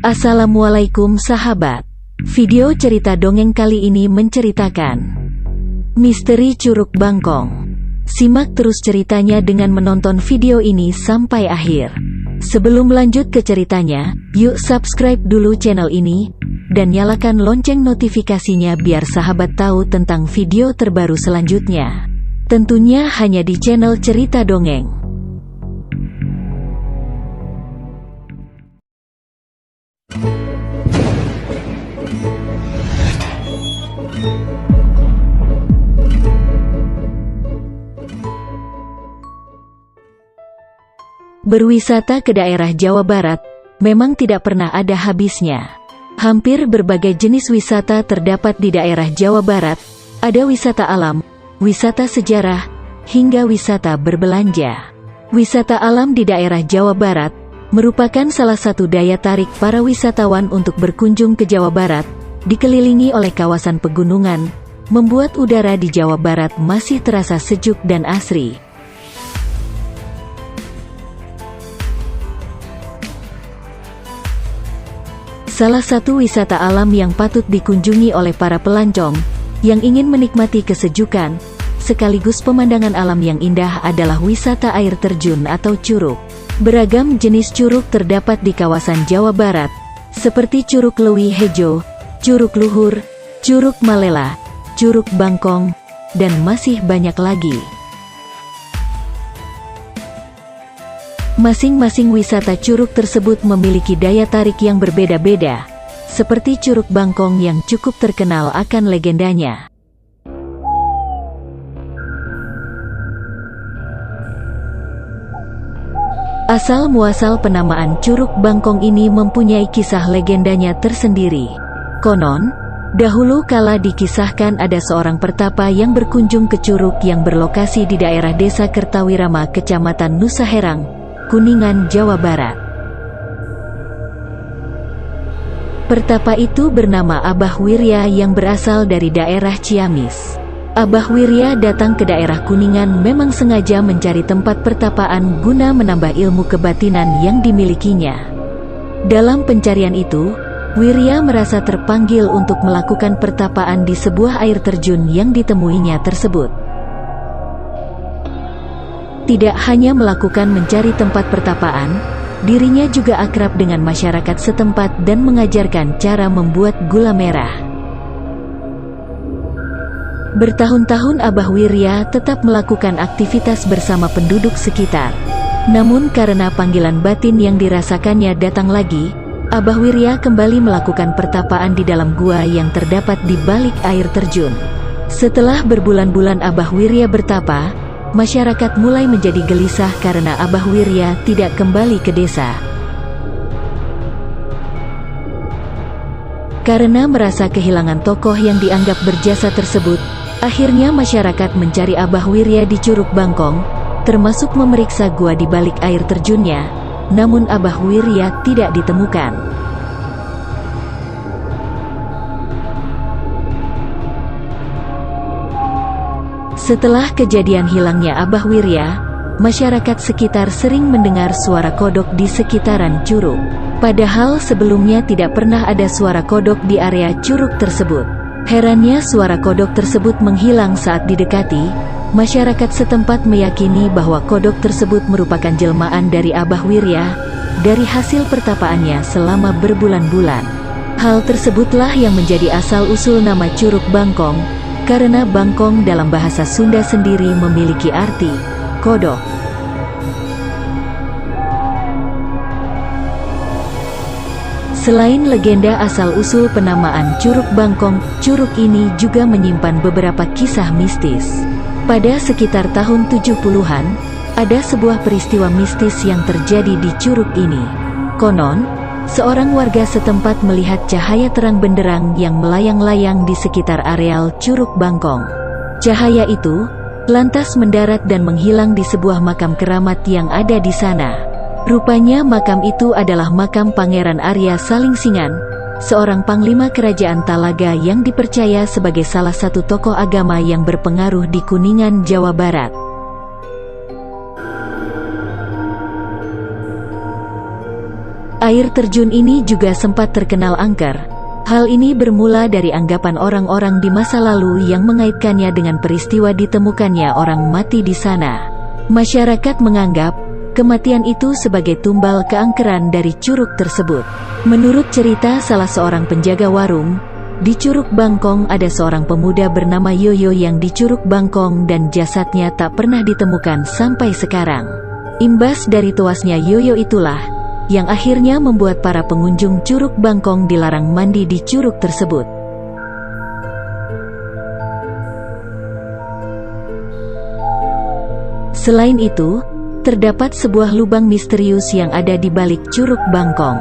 Assalamualaikum sahabat. Video cerita dongeng kali ini menceritakan misteri Curug Bangkong. Simak terus ceritanya dengan menonton video ini sampai akhir. Sebelum lanjut ke ceritanya, yuk subscribe dulu channel ini dan nyalakan lonceng notifikasinya biar sahabat tahu tentang video terbaru selanjutnya. Tentunya hanya di channel Cerita Dongeng. Berwisata ke daerah Jawa Barat memang tidak pernah ada habisnya. Hampir berbagai jenis wisata terdapat di daerah Jawa Barat. Ada wisata alam, wisata sejarah, hingga wisata berbelanja. Wisata alam di daerah Jawa Barat merupakan salah satu daya tarik para wisatawan untuk berkunjung ke Jawa Barat. Dikelilingi oleh kawasan pegunungan, membuat udara di Jawa Barat masih terasa sejuk dan asri. Salah satu wisata alam yang patut dikunjungi oleh para pelancong yang ingin menikmati kesejukan sekaligus pemandangan alam yang indah adalah wisata air terjun atau curug. Beragam jenis curug terdapat di kawasan Jawa Barat, seperti Curug Leuwi Hejo, Curug Luhur, Curug Malela, Curug Bangkong, dan masih banyak lagi. Masing-masing wisata curug tersebut memiliki daya tarik yang berbeda-beda, seperti Curug Bangkong yang cukup terkenal akan legendanya. Asal-muasal penamaan Curug Bangkong ini mempunyai kisah legendanya tersendiri. Konon, dahulu kala dikisahkan ada seorang pertapa yang berkunjung ke curug yang berlokasi di daerah Desa Kertawirama, Kecamatan Nusa Herang, Kuningan, Jawa Barat. Pertapa itu bernama Abah Wirya yang berasal dari daerah Ciamis. Abah Wirya datang ke daerah Kuningan memang sengaja mencari tempat pertapaan guna menambah ilmu kebatinan yang dimilikinya. Dalam pencarian itu, Wirya merasa terpanggil untuk melakukan pertapaan di sebuah air terjun yang ditemuinya tersebut. Tidak hanya melakukan mencari tempat pertapaan, dirinya juga akrab dengan masyarakat setempat dan mengajarkan cara membuat gula merah. Bertahun-tahun Abah Wirya tetap melakukan aktivitas bersama penduduk sekitar. Namun karena panggilan batin yang dirasakannya datang lagi, Abah Wirya kembali melakukan pertapaan di dalam gua yang terdapat di balik air terjun. Setelah berbulan-bulan Abah Wirya bertapa, masyarakat mulai menjadi gelisah karena Abah Wirya tidak kembali ke desa. Karena merasa kehilangan tokoh yang dianggap berjasa tersebut, akhirnya masyarakat mencari Abah Wirya di Curug Bangkong, termasuk memeriksa gua di balik air terjunnya, namun Abah Wirya tidak ditemukan. Setelah kejadian hilangnya Abah Wirya, masyarakat sekitar sering mendengar suara kodok di sekitaran curug. Padahal sebelumnya tidak pernah ada suara kodok di area curug tersebut. Herannya suara kodok tersebut menghilang saat didekati. Masyarakat setempat meyakini bahwa kodok tersebut merupakan jelmaan dari Abah Wirya dari hasil pertapaannya selama berbulan-bulan. Hal tersebutlah yang menjadi asal-usul nama Curug Bangkong, karena Bangkong dalam bahasa Sunda sendiri memiliki arti kodok. Selain legenda asal-usul penamaan Curug Bangkong, curug ini juga menyimpan beberapa kisah mistis. Pada sekitar tahun 70-an, ada sebuah peristiwa mistis yang terjadi di curug ini. Konon, seorang warga setempat melihat cahaya terang benderang yang melayang-layang di sekitar areal Curug Bangkong. Cahaya itu lantas mendarat dan menghilang di sebuah makam keramat yang ada di sana. Rupanya makam itu adalah makam Pangeran Arya Salingsingan, seorang panglima kerajaan Talaga yang dipercaya sebagai salah satu tokoh agama yang berpengaruh di Kuningan, Jawa Barat. Air terjun ini juga sempat terkenal angker. Hal ini bermula dari anggapan orang-orang di masa lalu yang mengaitkannya dengan peristiwa ditemukannya orang mati di sana. Masyarakat menganggap kematian itu sebagai tumbal keangkeran dari curug tersebut. Menurut cerita salah seorang penjaga warung, di Curug Bangkong ada seorang pemuda bernama Yoyo yang di Curug Bangkong dan jasadnya tak pernah ditemukan sampai sekarang. Imbas dari tuasnya Yoyo itulah yang akhirnya membuat para pengunjung Curug Bangkong dilarang mandi di curug tersebut. Selain itu, terdapat sebuah lubang misterius yang ada di balik Curug Bangkong.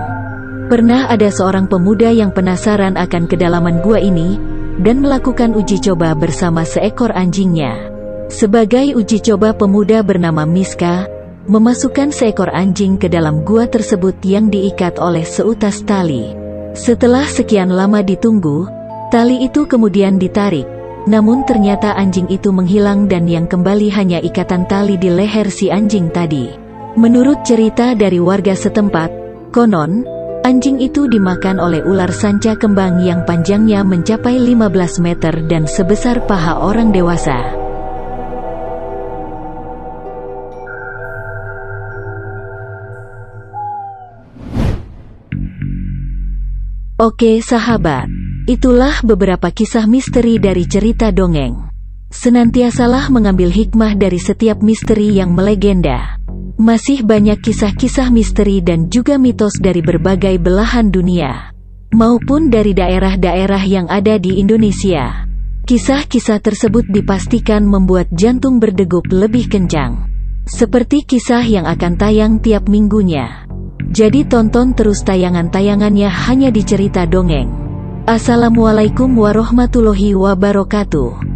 Pernah ada seorang pemuda yang penasaran akan kedalaman gua ini, dan melakukan uji coba bersama seekor anjingnya. Sebagai uji coba, pemuda bernama Miska memasukkan seekor anjing ke dalam gua tersebut yang diikat oleh seutas tali. Setelah sekian lama ditunggu, tali itu kemudian ditarik. Namun ternyata anjing itu menghilang dan yang kembali hanya ikatan tali di leher si anjing tadi. Menurut cerita dari warga setempat, konon, anjing itu dimakan oleh ular sanca kembang yang panjangnya mencapai 15 meter dan sebesar paha orang dewasa. Oke sahabat, itulah beberapa kisah misteri dari cerita dongeng. Senantiasalah mengambil hikmah dari setiap misteri yang melegenda. Masih banyak kisah-kisah misteri dan juga mitos dari berbagai belahan dunia, maupun dari daerah-daerah yang ada di Indonesia. Kisah-kisah tersebut dipastikan membuat jantung berdegup lebih kencang, seperti kisah yang akan tayang tiap minggunya. Jadi tonton terus tayangan-tayangannya hanya di Cerita Dongeng. Assalamualaikum warahmatullahi wabarakatuh.